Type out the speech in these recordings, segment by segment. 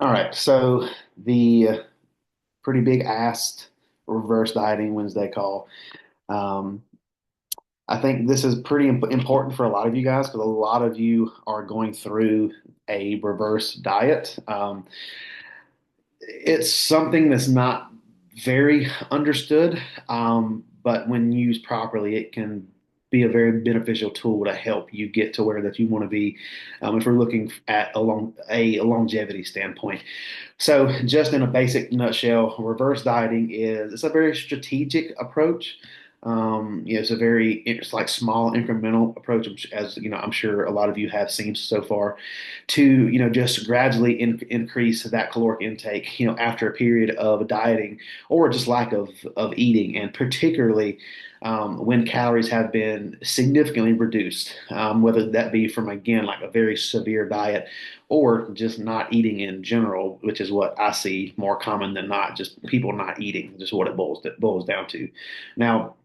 All right, so the pretty big asked reverse dieting Wednesday call. Um, I think this is pretty important for a lot of you guys because a lot of you are going through a reverse diet. It's something that's not very understood, but when used properly, it can be a very beneficial tool to help you get to where that you want to be, if we're looking at a longevity standpoint. So, just in a basic nutshell, reverse dieting is it's a very strategic approach. It's like small incremental approach, as you know, I'm sure a lot of you have seen so far, to just gradually increase that caloric intake, after a period of dieting or just lack of eating, and particularly when calories have been significantly reduced, whether that be from again like a very severe diet or just not eating in general, which is what I see more common than not, just people not eating, just what it boils down to. Now,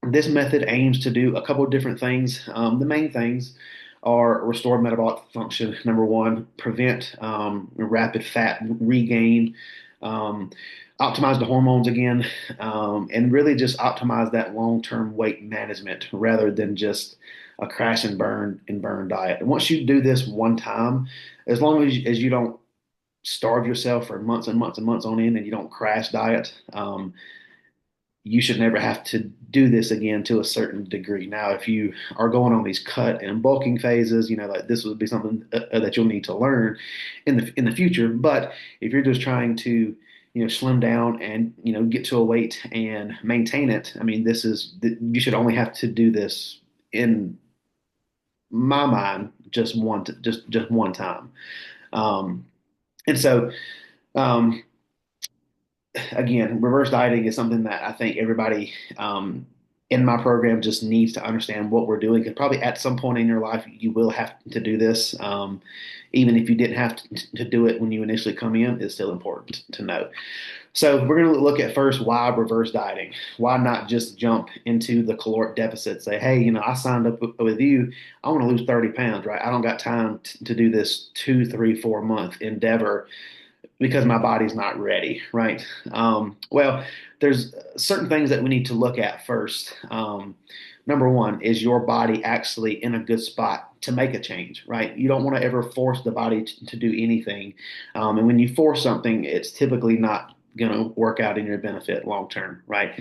this method aims to do a couple of different things. The main things are restore metabolic function, number one, prevent rapid fat regain, um, optimize the hormones again, and really just optimize that long-term weight management rather than just a crash and burn diet. And once you do this one time, as long as you don't starve yourself for months and months and months on end and you don't crash diet, you should never have to do this again to a certain degree. Now, if you are going on these cut and bulking phases, like this would be something that you'll need to learn in the future. But if you're just trying to, slim down and get to a weight and maintain it, I mean, you should only have to do this in my mind just one time. Um, and so um, again, reverse dieting is something that I think everybody in my program just needs to understand what we're doing. Because probably at some point in your life, you will have to do this. Even if you didn't have to do it when you initially come in, it's still important to know. So we're going to look at first why reverse dieting. Why not just jump into the caloric deficit? Say, hey, I signed up with you. I want to lose 30 pounds, right? I don't got time to do this 2, 3, 4 month endeavor because my body's not ready, right? Well, there's certain things that we need to look at first. Number one, is your body actually in a good spot to make a change, right? You don't want to ever force the body to do anything. And when you force something, it's typically not going to work out in your benefit long term, right?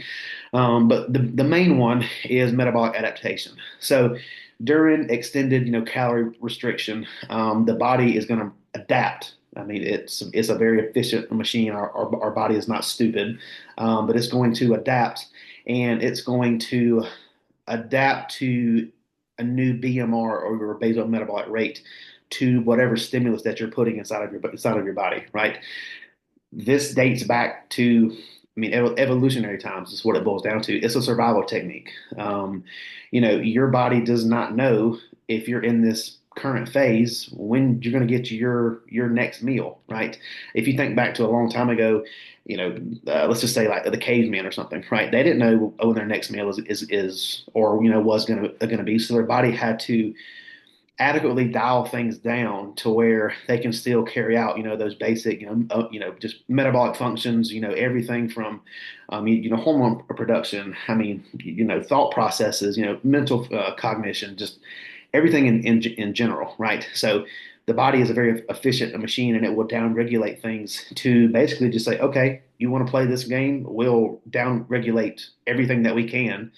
But the main one is metabolic adaptation. So during extended, calorie restriction, the body is going to adapt. I mean, it's a very efficient machine. Our body is not stupid, but it's going to adapt, and it's going to adapt to a new BMR or your basal metabolic rate to whatever stimulus that you're putting inside of your body, right? This dates back to, I mean, evolutionary times is what it boils down to. It's a survival technique. Your body does not know if you're in this current phase when you're going to get your next meal, right? If you think back to a long time ago, let's just say like the caveman or something, right? They didn't know when their next meal is or was going to be, so their body had to adequately dial things down to where they can still carry out, those basic, just metabolic functions, everything from, hormone production. I mean, thought processes, mental cognition, just everything in general, right? So the body is a very efficient machine, and it will down-regulate things to basically just say, okay, you want to play this game? We'll down-regulate everything that we can,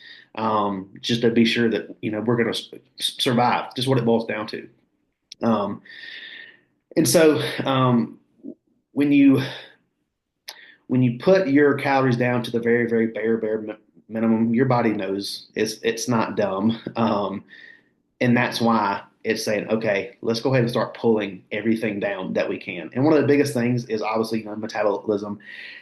just to be sure that we're going to survive. Just what it boils down to. Um, and so when you put your calories down to the very very bare minimum, your body knows it's not dumb. And that's why it's saying, okay, let's go ahead and start pulling everything down that we can. And one of the biggest things is obviously metabolism,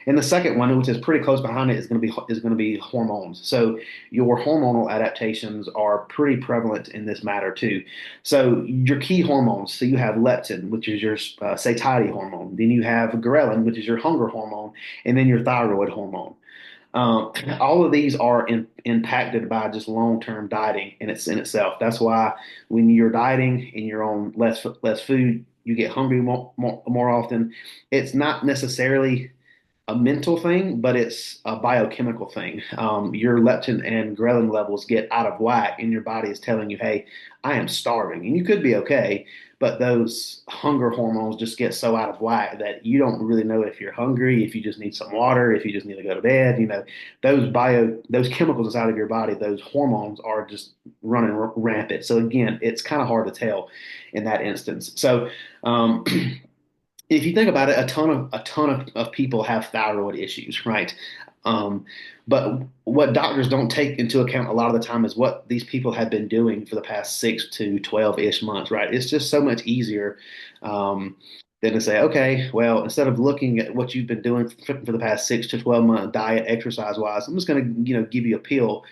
and the second one, which is pretty close behind it, is going to be hormones. So your hormonal adaptations are pretty prevalent in this matter too. So your key hormones. So you have leptin, which is your satiety hormone. Then you have ghrelin, which is your hunger hormone, and then your thyroid hormone. All of these are impacted by just long-term dieting in itself. That's why when you're dieting and you're on less food, you get hungry more often. It's not necessarily a mental thing, but it's a biochemical thing. Your leptin and ghrelin levels get out of whack, and your body is telling you, "Hey, I am starving," and you could be okay, but those hunger hormones just get so out of whack that you don't really know if you're hungry, if you just need some water, if you just need to go to bed. Those chemicals inside of your body, those hormones are just running rampant. So again, it's kind of hard to tell in that instance. So. Um, if you think about it, a ton of people have thyroid issues, right? Um, but what doctors don't take into account a lot of the time is what these people have been doing for the past 6 to 12-ish months, right? It's just so much easier than to say, okay, well, instead of looking at what you've been doing for the past 6 to 12 month diet, exercise wise, I'm just going to, give you a pill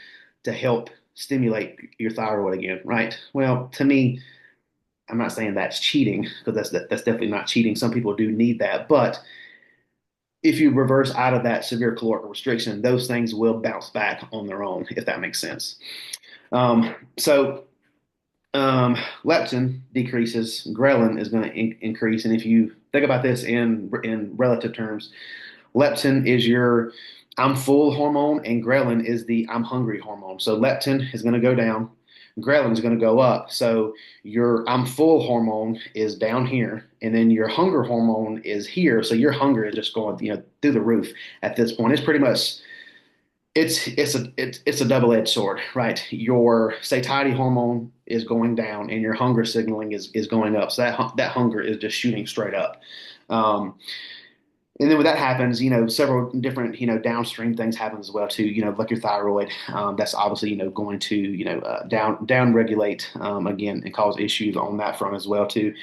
to help stimulate your thyroid again, right? Well, to me, I'm not saying that's cheating because that's definitely not cheating. Some people do need that, but if you reverse out of that severe caloric restriction, those things will bounce back on their own, if that makes sense. So leptin decreases, ghrelin is going to increase, and if you think about this in relative terms, leptin is your I'm full hormone, and ghrelin is the I'm hungry hormone. So leptin is going to go down, ghrelin is going to go up. So your I'm full hormone is down here, and then your hunger hormone is here. So your hunger is just going, through the roof at this point. It's pretty much it's a double-edged sword, right? Your satiety hormone is going down, and your hunger signaling is going up. So that hunger is just shooting straight up. Um, and then when that happens, several different, downstream things happen as well too. Like your thyroid, that's obviously, going to, down regulate again and cause issues on that front as well too.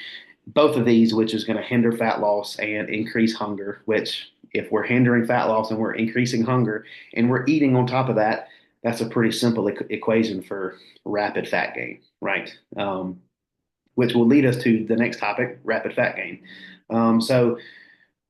Both of these, which is going to hinder fat loss and increase hunger. Which, if we're hindering fat loss and we're increasing hunger and we're eating on top of that, that's a pretty simple equation for rapid fat gain, right? Which will lead us to the next topic, rapid fat gain. So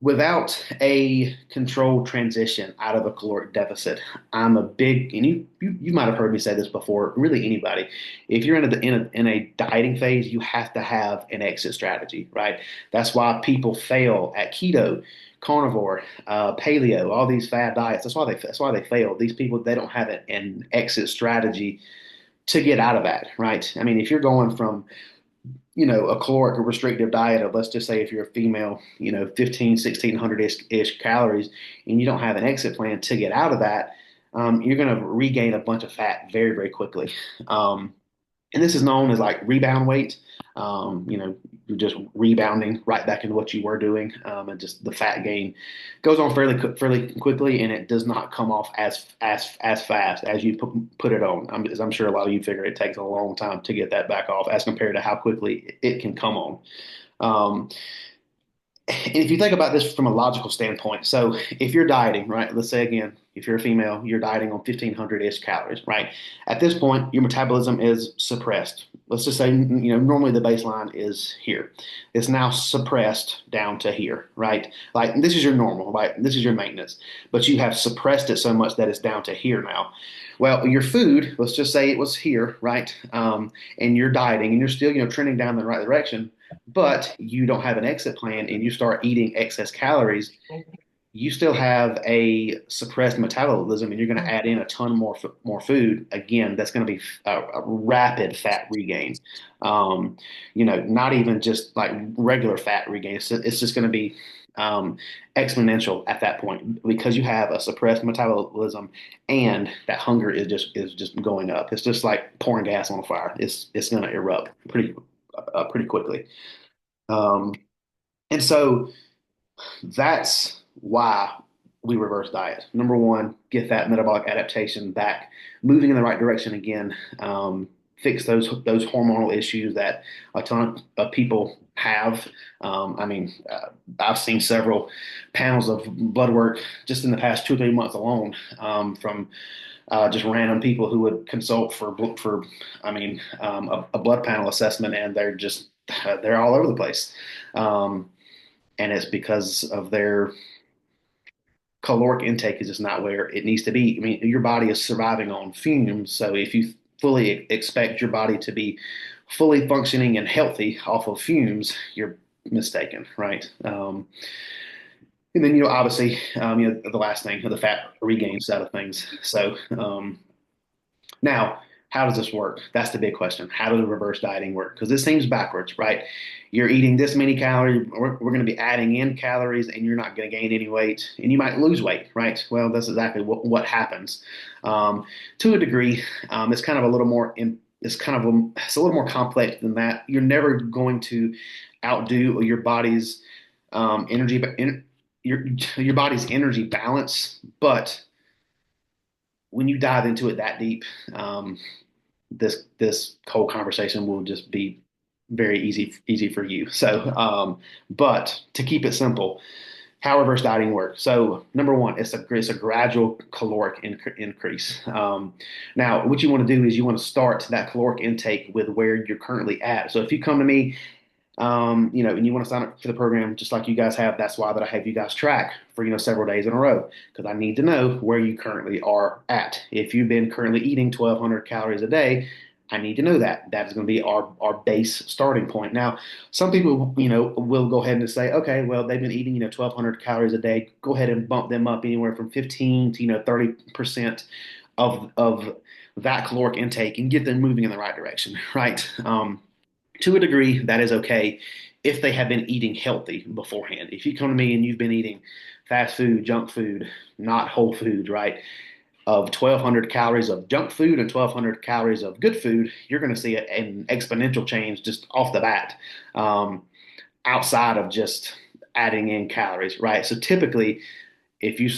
without a controlled transition out of a caloric deficit, I'm a big, and you might have heard me say this before, really anybody, if you're in a dieting phase, you have to have an exit strategy, right? That's why people fail at keto, carnivore, paleo, all these fad diets. That's why they fail. These people, they don't have an exit strategy to get out of that, right? I mean, if you're going from a caloric restrictive diet of, let's just say, if you're a female, 15, 1600 ish calories, and you don't have an exit plan to get out of that, you're going to regain a bunch of fat very, very quickly. And this is known as like rebound weight. You're just rebounding right back into what you were doing, and just the fat gain goes on fairly quickly, and it does not come off as fast as you put it on. As I'm sure a lot of you figure, it takes a long time to get that back off as compared to how quickly it can come on. Um, and if you think about this from a logical standpoint, so if you're dieting, right, let's say again, if you're a female, you're dieting on 1500-ish calories, right? At this point, your metabolism is suppressed. Let's just say, normally the baseline is here. It's now suppressed down to here, right? Like this is your normal, right? This is your maintenance, but you have suppressed it so much that it's down to here now. Well, your food, let's just say it was here, right? And you're dieting and you're still, trending down the right direction, but you don't have an exit plan and you start eating excess calories, you still have a suppressed metabolism and you're going to add in a ton more food. Again, that's going to be a rapid fat regain. Not even just like regular fat regain. It's just going to be exponential at that point because you have a suppressed metabolism and that hunger is just going up. It's just like pouring gas on a fire. It's going to erupt pretty quickly. Um, and so that's why we reverse diet. Number one, get that metabolic adaptation back, moving in the right direction again. Fix those hormonal issues that a ton of people have. I've seen several panels of blood work just in the past 2 or 3 months alone, from just random people who would consult a blood panel assessment, and they're all over the place. And it's because of their caloric intake is just not where it needs to be. I mean, your body is surviving on fumes. So if you fully expect your body to be fully functioning and healthy off of fumes, mistaken, right? And then, obviously, the last thing, the fat regain side of things. So, now, how does this work? That's the big question. How does reverse dieting work? Because this seems backwards, right? You're eating this many calories, we're going to be adding in calories, and you're not going to gain any weight, and you might lose weight, right? Well, that's exactly what happens. To a degree, it's kind of a little more, it's a little more complex than that. You're never going to outdo your body's energy, your body's energy balance, but when you dive into it that deep, this whole conversation will just be very easy for you. So, but to keep it simple, how reverse dieting works. So, number one, it's a gradual caloric increase. Now, what you want to do is you want to start that caloric intake with where you're currently at. So, if you come to me and you want to sign up for the program just like you guys have, that's why that I have you guys track for, several days in a row, because I need to know where you currently are at. If you've been currently eating 1,200 calories a day, I need to know that. That is going to be our base starting point. Now, some people, will go ahead and say, okay, well, they've been eating, 1,200 calories a day. Go ahead and bump them up anywhere from 15 to, 30% of that caloric intake and get them moving in the right direction, right? To a degree, that is okay if they have been eating healthy beforehand. If you come to me and you've been eating fast food, junk food, not whole food, right? Of 1,200 calories of junk food and 1,200 calories of good food, you're going to see an exponential change just off the bat, outside of just adding in calories, right? So typically, if you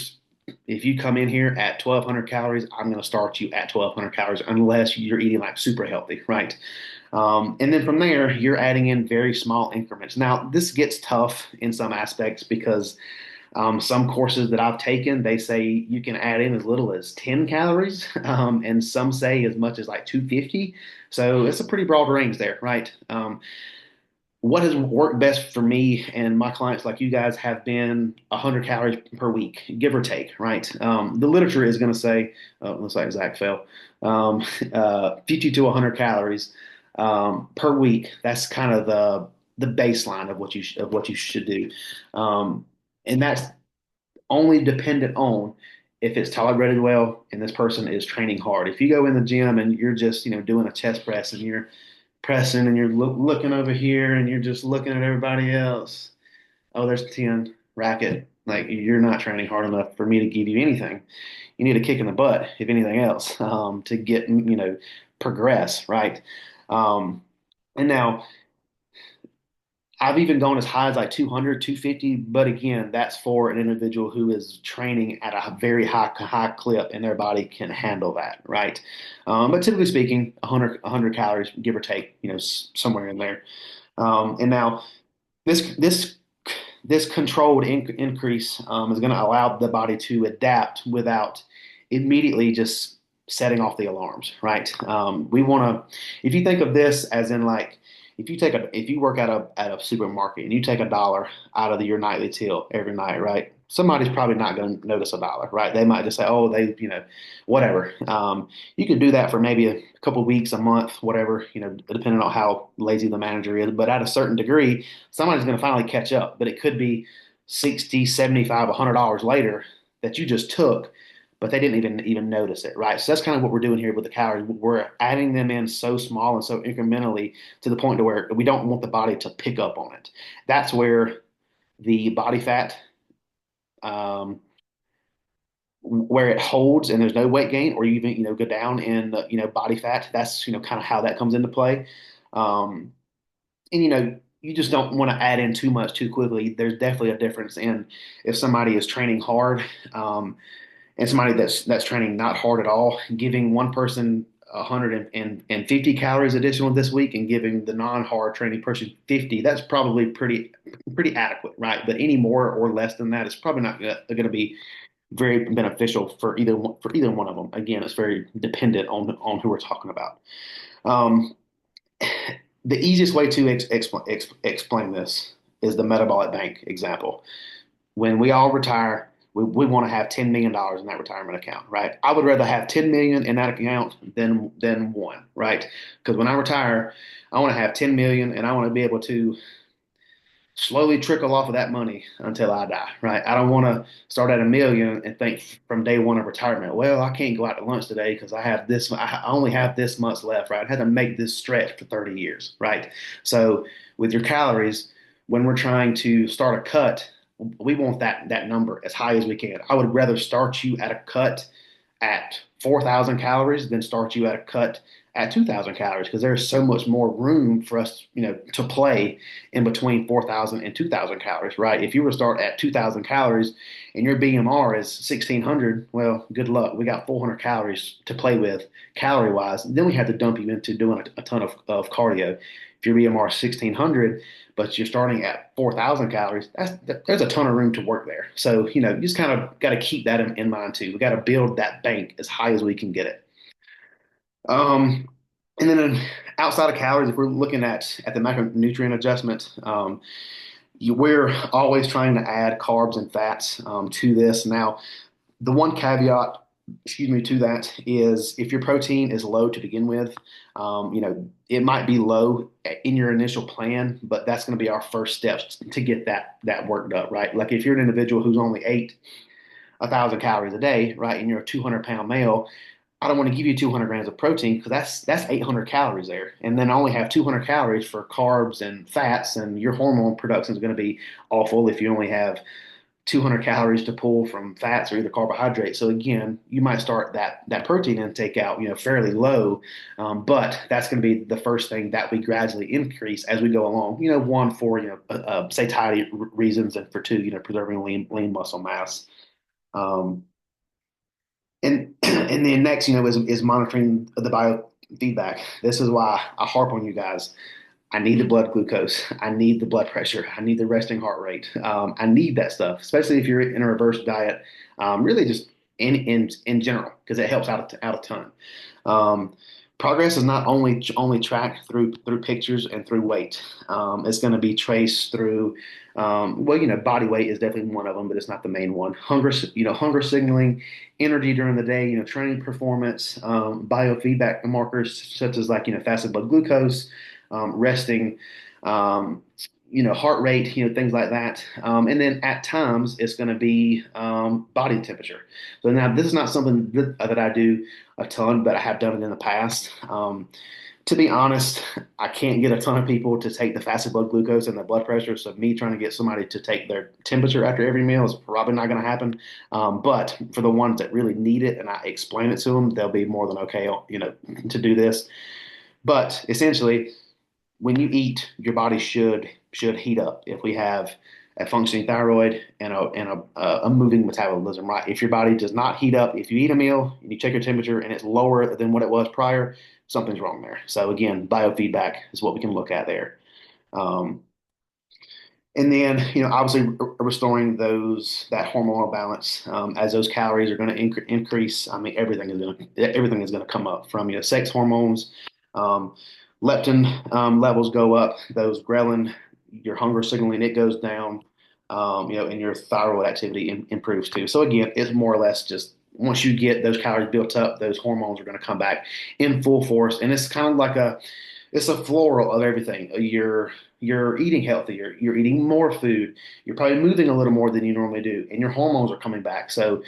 if you come in here at 1,200 calories, I'm going to start you at 1,200 calories unless you're eating like super healthy, right? And then from there, you're adding in very small increments. Now, this gets tough in some aspects because some courses that I've taken, they say you can add in as little as 10 calories, and some say as much as like 250. So it's a pretty broad range there, right? What has worked best for me and my clients like you guys have been 100 calories per week, give or take, right? The literature is going to say, oh, looks like Zach fell, um, 50 to 100 calories per week. That's kind of the baseline of what you should do, and that's only dependent on if it's tolerated well and this person is training hard. If you go in the gym and you're just doing a chest press and you're pressing and you're looking over here and you're just looking at everybody else. Oh, there's 10 racket. Like you're not training hard enough for me to give you anything. You need a kick in the butt, if anything else, to get, progress, right? Um, and now I've even gone as high as like 200, 250, but again, that's for an individual who is training at a very high clip and their body can handle that, right? But typically speaking, 100 calories, give or take, somewhere in there. And now this this this controlled increase is going to allow the body to adapt without immediately just setting off the alarms, right? We want to, if you think of this as in like, if you work at a supermarket and you take $1 out of your nightly till every night, right? Somebody's probably not going to notice $1, right? They might just say, oh, whatever. You could do that for maybe a couple of weeks, a month, whatever, depending on how lazy the manager is. But at a certain degree, somebody's going to finally catch up. But it could be 60, 75, $100 later that you just took, but they didn't even notice it, right? So that's kind of what we're doing here with the calories. We're adding them in so small and so incrementally to the point to where we don't want the body to pick up on it. That's where the body fat, um, where it holds and there's no weight gain, or even go down in body fat. That's kind of how that comes into play. Um, and you just don't want to add in too much too quickly. There's definitely a difference in if somebody is training hard. And somebody that's training not hard at all, giving one person 150 calories additional this week and giving the non-hard training person 50, that's probably pretty adequate, right? But any more or less than that is probably not going to be very beneficial for either one of them. Again, it's very dependent on who we're talking about. Um, the easiest way to explain this is the metabolic bank example. When we all retire, we want to have $10 million in that retirement account, right? I would rather have 10 million in that account than one, right? Because when I retire, I want to have 10 million and I want to be able to slowly trickle off of that money until I die, right? I don't want to start at 1 million and think from day one of retirement, well, I can't go out to lunch today because I have this, I only have this much left, right? I had to make this stretch for 30 years, right? So with your calories, when we're trying to start a cut, we want that number as high as we can. I would rather start you at a cut at 4,000 calories than start you at a cut at 2,000 calories because there's so much more room for us, to play in between 4,000 and 2,000 calories, right? If you were to start at 2,000 calories and your BMR is 1,600, well, good luck. We got 400 calories to play with calorie wise. Then we have to dump you into doing a ton of cardio. If your BMR is 1,600, but you're starting at 4,000 calories, there's a ton of room to work there. So, you just kind of got to keep that in mind too. We got to build that bank as high as we can get it. Um, and then outside of calories, if we're looking at the macronutrient adjustment, we're always trying to add carbs and fats to this. Now, the one caveat, excuse me, to that is if your protein is low to begin with, it might be low in your initial plan, but that's going to be our first steps to get that worked up, right? Like if you're an individual who's only ate 1,000 calories a day, right, and you're a 200-pound male, I don't want to give you 200 grams of protein because that's 800 calories there, and then I only have 200 calories for carbs and fats, and your hormone production is going to be awful if you only have 200 calories to pull from fats or either carbohydrates. So again, you might start that protein intake out, fairly low, but that's going to be the first thing that we gradually increase as we go along. One for satiety reasons, and for two, preserving lean muscle mass. Um, and then next, is monitoring the biofeedback. This is why I harp on you guys. I need the blood glucose. I need the blood pressure. I need the resting heart rate. I need that stuff, especially if you're in a reverse diet. Really, just in general, because it helps out a ton. Um, Progress is not only tracked through pictures and through weight. It's going to be traced through. Well, body weight is definitely one of them, but it's not the main one. Hunger signaling, energy during the day, training performance, biofeedback markers such as like fasted blood glucose, resting, um, heart rate, things like that. And then at times it's going to be body temperature. So now this is not something that I do a ton, but I have done it in the past. To be honest, I can't get a ton of people to take the fasted blood glucose and the blood pressure. So me trying to get somebody to take their temperature after every meal is probably not going to happen. But for the ones that really need it and I explain it to them, they'll be more than okay, to do this. But essentially, when you eat, your body should heat up. If we have a functioning thyroid and a moving metabolism, right? If your body does not heat up, if you eat a meal and you check your temperature and it's lower than what it was prior, something's wrong there. So again, biofeedback is what we can look at there. Um, and then, obviously restoring that hormonal balance as those calories are going to increase. I mean, everything is going to come up from sex hormones, um, leptin levels go up, those ghrelin, your hunger signaling it goes down, and your thyroid activity improves too. So again, it's more or less just once you get those calories built up, those hormones are going to come back in full force, and it's kind of like it's a floral of everything. You're eating healthier, you're eating more food, you're probably moving a little more than you normally do, and your hormones are coming back. So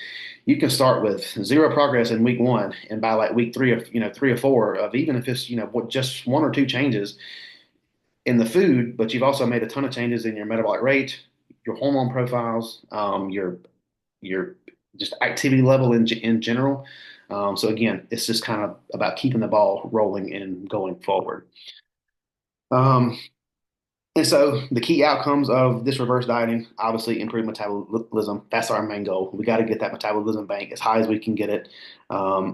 you can start with zero progress in week one, and by like week three or 3 or 4 of even if it's just one or two changes in the food, but you've also made a ton of changes in your metabolic rate, your hormone profiles, your just activity level in general. So again, it's just kind of about keeping the ball rolling and going forward. Um, and so the key outcomes of this reverse dieting, obviously improve metabolism. That's our main goal. We got to get that metabolism bank as high as we can get it. I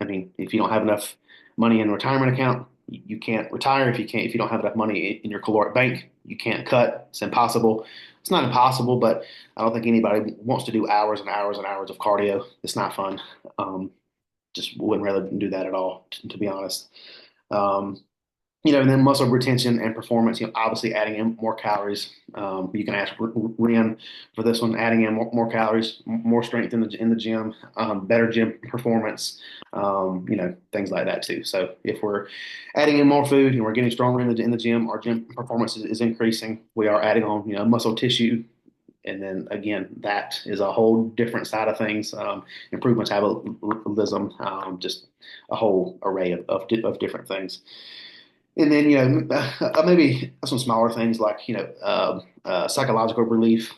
mean, if you don't have enough money in a retirement account, you can't retire. If you don't have enough money in your caloric bank, you can't cut. It's impossible. It's not impossible, but I don't think anybody wants to do hours and hours and hours of cardio. It's not fun. Just wouldn't rather do that at all, to be honest. Um, And then muscle retention and performance, obviously adding in more calories. You can ask Ren for this one, adding in more calories, more strength in the gym, better gym performance, things like that too. So if we're adding in more food and we're getting stronger in the gym, our gym performance is increasing. We are adding on, muscle tissue. And then again, that is a whole different side of things. Improvements, metabolism, just a whole array of different things. And then, maybe some smaller things like, psychological relief,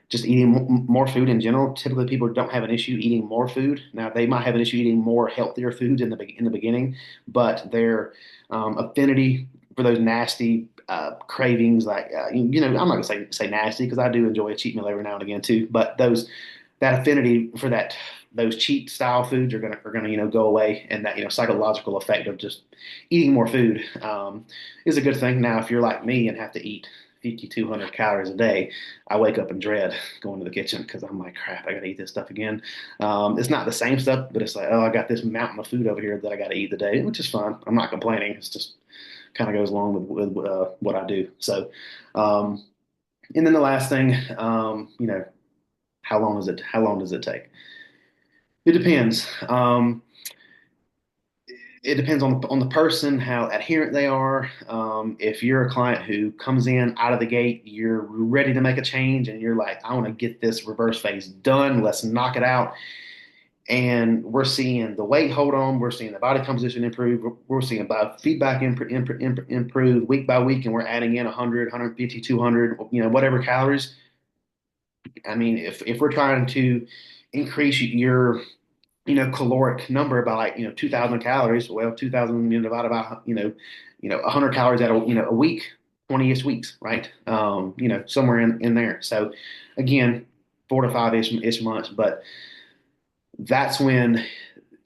just eating more food in general. Typically, people don't have an issue eating more food. Now, they might have an issue eating more healthier foods in the beginning, but their affinity for those nasty cravings, like I'm not gonna say nasty because I do enjoy a cheat meal every now and again too. But that affinity for those cheat style foods are gonna go away, and that psychological effect of just eating more food is a good thing. Now, if you're like me and have to eat 5,200 calories a day, I wake up in dread going to the kitchen because I'm like, crap, I got to eat this stuff again. It's not the same stuff, but it's like, oh, I got this mountain of food over here that I got to eat today, which is fun. I'm not complaining. It's just kind of goes along with what I do. So, um, and then the last thing, how long does it take? It depends. It depends on the person, how adherent they are. If you're a client who comes in out of the gate, you're ready to make a change, and you're like, I want to get this reverse phase done. Let's knock it out. And we're seeing the weight hold on. We're seeing the body composition improve. We're seeing biofeedback improve week by week, and we're adding in 100, 150, 200, whatever calories. I mean, if we're trying to increase your caloric number by like 2,000 calories, well, 2,000 divided by 100 calories at a week, 20-ish weeks, right? Somewhere in there. So again, 4 to 5-ish months, but that's when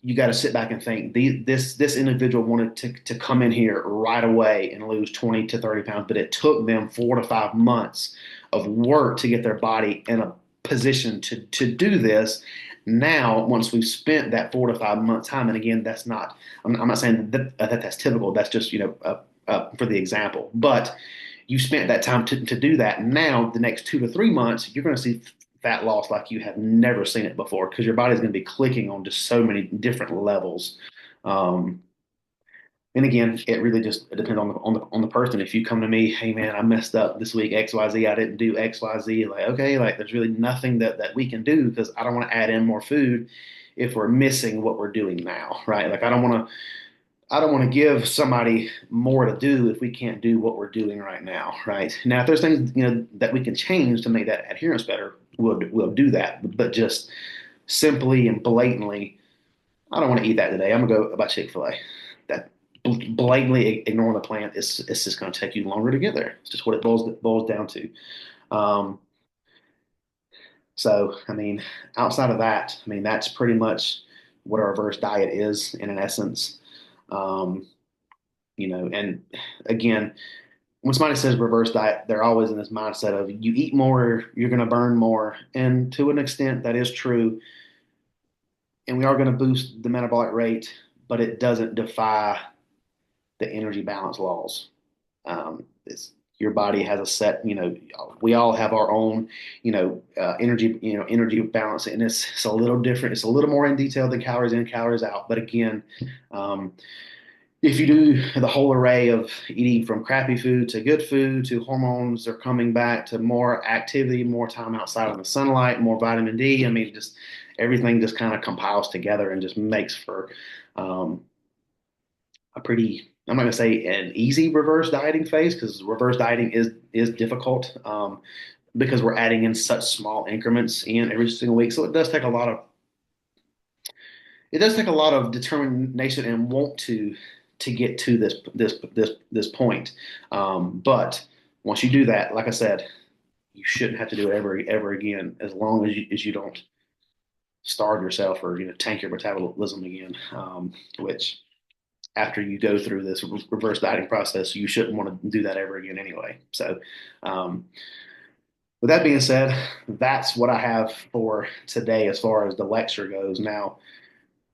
you got to sit back and think this individual wanted to come in here right away and lose 20 to 30 pounds, but it took them 4 to 5 months of work to get their body in a position to do this. Now, once we've spent that 4 to 5 months time, and again, I'm not saying that's typical. That's just, for the example, but you spent that time to do that. Now, the next 2 to 3 months, you're going to see fat loss like you have never seen it before because your body's going to be clicking on just so many different levels. Um, and again, it really just depends on the person. If you come to me, hey man, I messed up this week, XYZ, I didn't do XYZ, like okay, like there's really nothing that we can do because I don't want to add in more food if we're missing what we're doing now, right? Like I don't want to give somebody more to do if we can't do what we're doing right now, right? Now, if there's things that we can change to make that adherence better, we'll do that. But just simply and blatantly, I don't want to eat that today. I'm gonna go about Chick-fil-A. That blatantly ignoring the plan is it's just going to take you longer to get there. It's just what it boils down to. Um, so, I mean, outside of that, I mean, that's pretty much what a reverse diet is in an essence. Um, and again, when somebody says reverse diet, they're always in this mindset of you eat more, you're going to burn more. And to an extent, that is true. And we are going to boost the metabolic rate, but it doesn't defy the energy balance laws. Your body has a set, we all have our own, energy balance, and it's a little different. It's a little more in detail than calories in, calories out. But again, um, if you do the whole array of eating from crappy food to good food to hormones are coming back to more activity, more time outside in the sunlight, more vitamin D, I mean, just everything just kind of compiles together and just makes for um, a pretty, I'm not going to say an easy reverse dieting phase because reverse dieting is difficult because we're adding in such small increments in every single week. So it does take a lot of determination and want to get to this point. But once you do that, like I said, you shouldn't have to do it ever again as long as you don't starve yourself or tank your metabolism again. Which after you go through this reverse dieting process, you shouldn't want to do that ever again anyway. So, um, with that being said, that's what I have for today as far as the lecture goes. Now,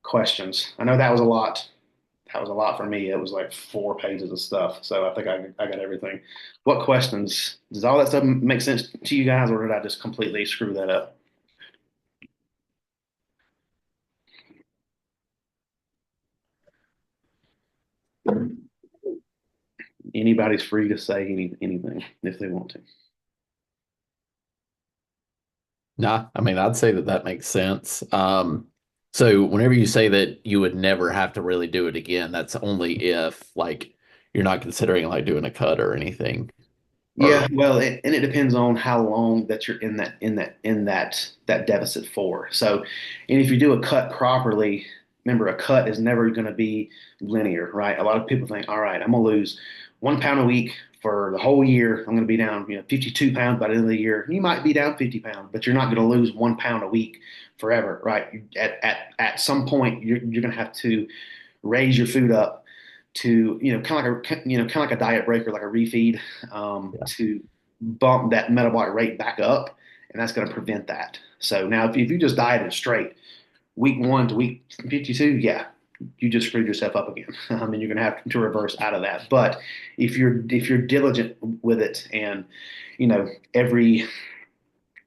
questions. I know that was a lot. that was a lot for me. It was like 4 pages of stuff. So I think I got everything. What questions? Does all that stuff make sense to you guys, or did I just completely screw that up? Anybody's free to say anything if they want to. Nah, I mean, I'd say that that makes sense. So whenever you say that you would never have to really do it again, that's only if like you're not considering like doing a cut or anything. Yeah, Or well, and it depends on how long that you're in that deficit for. So, and if you do a cut properly, remember a cut is never going to be linear, right? A lot of people think, all right, I'm gonna lose 1 pound a week for the whole year. I'm gonna be down, 52 pounds by the end of the year. You might be down 50 pounds, but you're not going to lose 1 pound a week forever, right? At some point, you're going to have to raise your food up to kind of like a diet break or like a refeed yeah, to bump that metabolic rate back up, and that's going to prevent that. So now if you just dieted straight week 1 to week 52, yeah, you just screwed yourself up again. And you're going to have to reverse out of that. But if you're diligent with it, and every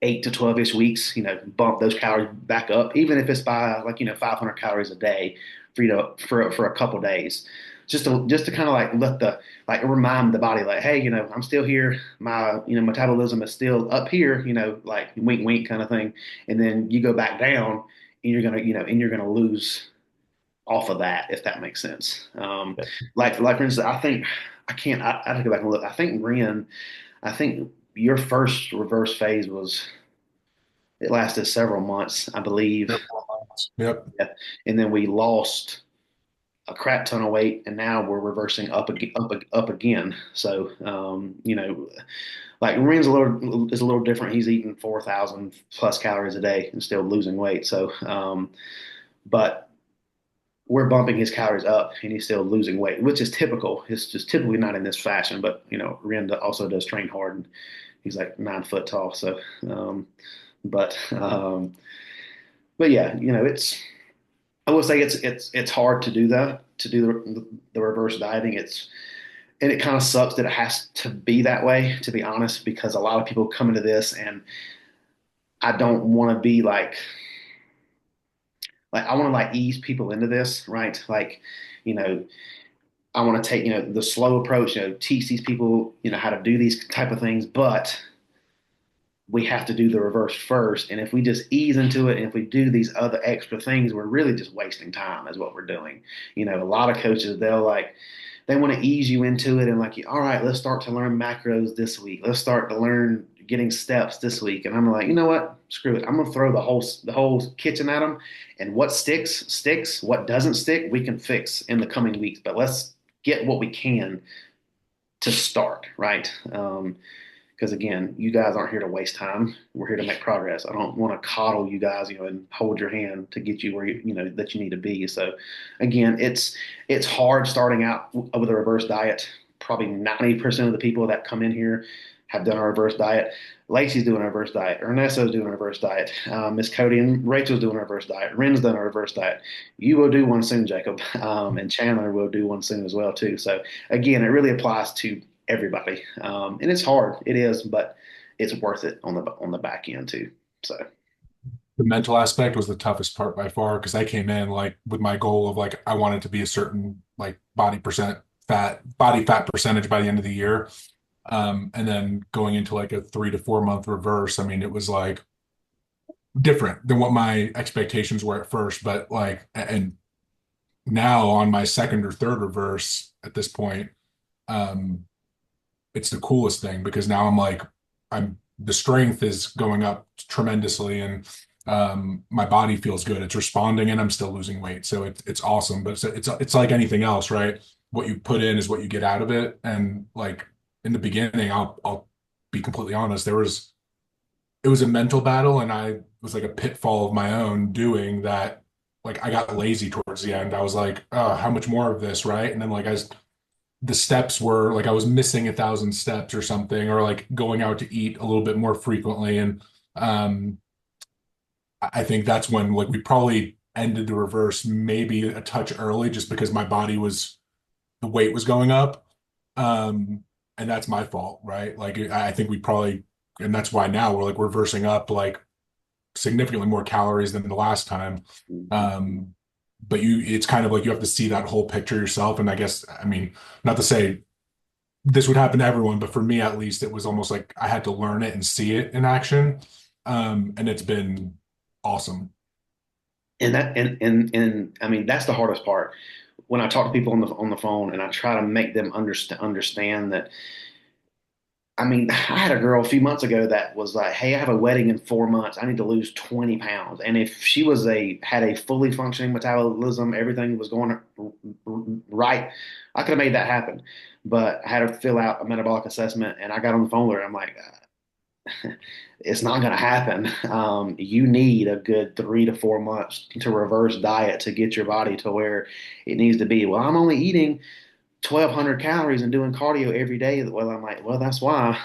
8 to 12-ish weeks, bump those calories back up, even if it's by like 500 calories a day for a couple days, just to kind of like let the like remind the body like, hey, I'm still here. My metabolism is still up here. Like wink wink kind of thing. And then you go back down, and you're gonna lose off of that, if that makes sense. yeah. Like for instance, I think I have to go back and look. I think your first reverse phase was it lasted several months, I believe. Yep. Yep. Yeah. And then we lost a crap ton of weight, and now we're reversing up again. So, like Ren's is a little different. He's eating 4,000 plus calories a day and still losing weight. So, but we're bumping his calories up, and he's still losing weight, which is typical. It's just typically not in this fashion, but Ren also does train hard, and he's like 9 foot tall. So, but but yeah, I will say it's hard to do that, to do the reverse dieting. And it kind of sucks that it has to be that way, to be honest, because a lot of people come into this, and I don't want to be like I want to like ease people into this, right? Like, you know, I want to take, the slow approach, teach these people, how to do these type of things, but we have to do the reverse first. And if we just ease into it, and if we do these other extra things, we're really just wasting time, is what we're doing. A lot of coaches, they want to ease you into it, and like, all right, let's start to learn macros this week. Let's start to learn getting steps this week. And I'm like, you know what? Screw it. I'm gonna throw the whole kitchen at them, and what sticks sticks. What doesn't stick, we can fix in the coming weeks. But let's get what we can to start, right? Because again, you guys aren't here to waste time. We're here to make progress. I don't want to coddle you guys, and hold your hand to get you where that you need to be. So, again, it's hard starting out with a reverse diet. Probably 90% of the people that come in here have done a reverse diet. Lacey's doing a reverse diet. Ernesto's doing a reverse diet. Miss Cody and Rachel's doing a reverse diet. Ren's done a reverse diet. You will do one soon, Jacob, and Chandler will do one soon as well too. So again, it really applies to everybody. And it's hard. It is, but it's worth it on the back end too. So The mental aspect was the toughest part by far because I came in like with my goal of like I wanted to be a certain like body fat percentage by the end of the year. And then going into like a 3 to 4 month reverse, I mean, it was like different than what my expectations were at first. But like, and now on my second or third reverse at this point, um, it's the coolest thing because now I'm like, I'm the strength is going up tremendously and my body feels good. It's responding and I'm still losing weight. So it's awesome. But it's like anything else, right? What you put in is what you get out of it. And like in the beginning, I'll be completely honest, it was a mental battle and I was like a pitfall of my own doing that. Like I got lazy towards the end. I was like, oh, how much more of this, right? And then like the steps were like I was missing 1,000 steps or something, or like going out to eat a little bit more frequently. And I think that's when like we probably ended the reverse maybe a touch early just because my body was the weight was going up. And that's my fault, right? Like I think we probably, and that's why now we're like reversing up like significantly more calories than the last time. Mhm. Um, but it's kind of like you have to see that whole picture yourself. And I guess, I mean, not to say this would happen to everyone, but for me at least, it was almost like I had to learn it and see it in action. And it's been awesome. And I mean that's the hardest part. When I talk to people on the phone and I try to make them understand that. I mean, I had a girl a few months ago that was like, "Hey, I have a wedding in 4 months. I need to lose 20 pounds." And if she had a fully functioning metabolism, everything was going right, I could have made that happen. But I had to fill out a metabolic assessment, and I got on the phone with her. I'm like, it's not going to happen. You need a good 3 to 4 months to reverse diet to get your body to where it needs to be. Well, I'm only eating 1,200 calories and doing cardio every day. Well, I'm like, well, that's why.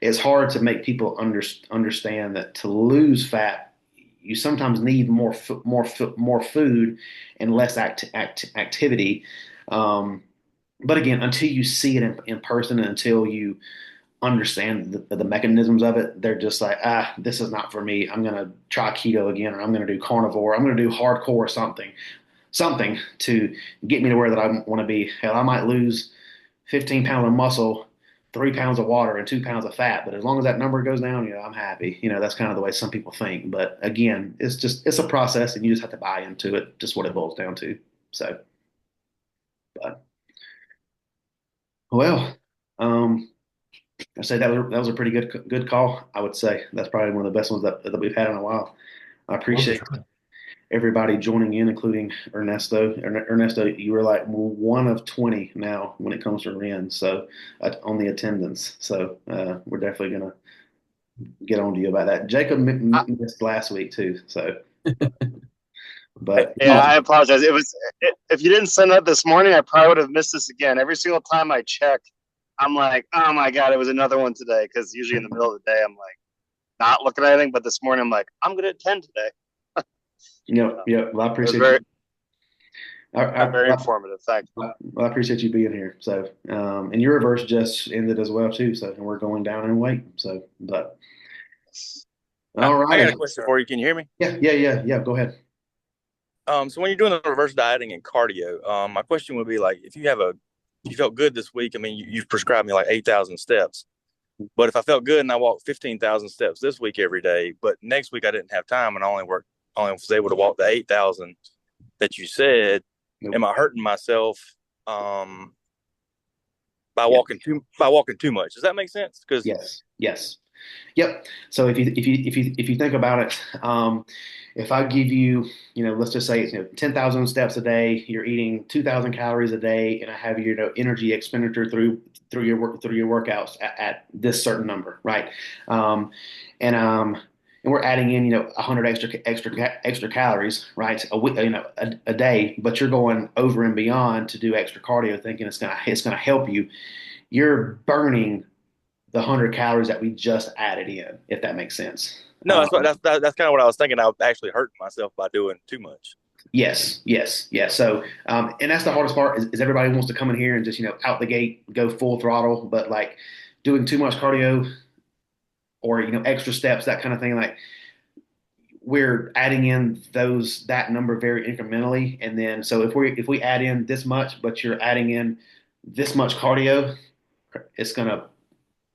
It's hard to make people understand that to lose fat, you sometimes need more food and less activity. Um, but again, until you see it in person and until you understand the mechanisms of it, they're just like, this is not for me. I'm going to try keto again, or I'm going to do carnivore. I'm going to do hardcore or something to get me to where that I want to be. Hell, I might lose 15 pounds of muscle, 3 pounds of water, and 2 pounds of fat. But as long as that number goes down, I'm happy. That's kind of the way some people think. But again, it's a process, and you just have to buy into it. Just what it boils down to. So, but well, um, I say that was a pretty good call. I would say that's probably one of the best ones that we've had in a while. I Oh, for appreciate sure. everybody joining in, including Ernesto. Ernesto, you were like one of 20 now when it comes to Ren, so on the attendance. So we're definitely gonna get on to you about that. Jacob I, missed last week too, so but yeah, I apologize. If you didn't send that this morning, I probably would have missed this again. Every single time I check, I'm like, oh my God, it was another one today. Because usually in the middle of the day, I'm like not looking at anything. But this morning, I'm like, I'm gonna attend today. well, I It was appreciate you. I, I, very informative. Thank well, I appreciate you being here. So, and your reverse just ended as well too. So, and we're going down in weight. So, but you. all I got a righty. question for you. Can you hear me? Yeah. Go ahead. So when you're doing the reverse dieting and cardio, my question would be like, if you felt good this week, I mean, you've prescribed me like 8,000 steps, but if I felt good and I walked 15,000 steps this week every day, but next week I didn't have time and I only was able to walk the 8,000 that you said, am Nope. I hurting myself, um, Yeah. by walking too much? Does that make sense? Because Yes. Yep. So if you think about it, if I give you, let's just say it's 10,000 steps a day, you're eating 2,000 calories a day, and I have your energy expenditure through your workouts at this certain number, right? Um, and we're adding in 100 extra calories, right? A day, but you're going over and beyond to do extra cardio, thinking it's gonna help you. You're burning the 100 calories that we just added in, if that makes sense. no, that's kind of what I was thinking. I was actually hurting myself by doing too much. Yes. So, and that's the hardest part is everybody wants to come in here and just, out the gate, go full throttle, but like doing too much cardio or, extra steps, that kind of thing. Like we're adding in that number very incrementally. And then, so if we add in this much, but you're adding in this much cardio, it's going to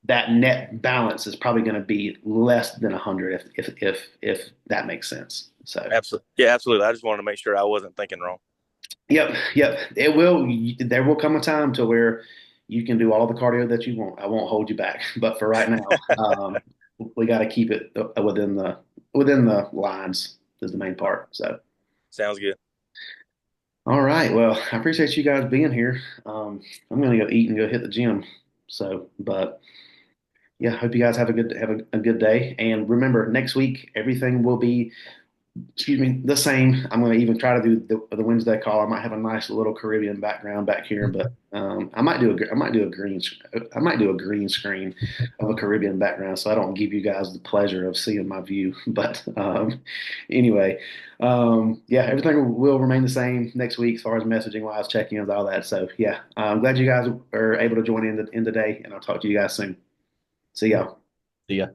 that net balance is probably going to be less than 100 if that makes sense. So, Absolutely. Yeah, absolutely. I just wanted to make sure I wasn't thinking wrong. yep. There will come a time to where you can do all the cardio that you want. I won't hold you back, but for right now, we got to keep it within the lines is the main part. So, Sounds good. all right. Well, I appreciate you guys being here. I'm going to go eat and go hit the gym. So, but yeah, hope you guys have a good day. And remember, next week everything will be excuse me, the same. I'm going to even try to do the Wednesday call. I might have a nice little Caribbean background back here, but I might do a I might do a green screen of a Caribbean background, so I don't give you guys the pleasure of seeing my view. But anyway, yeah, everything will remain the same next week as far as messaging wise, check-ins, all that. So yeah, I'm glad you guys are able to join in today, and I'll talk to you guys soon. See y'all. See ya.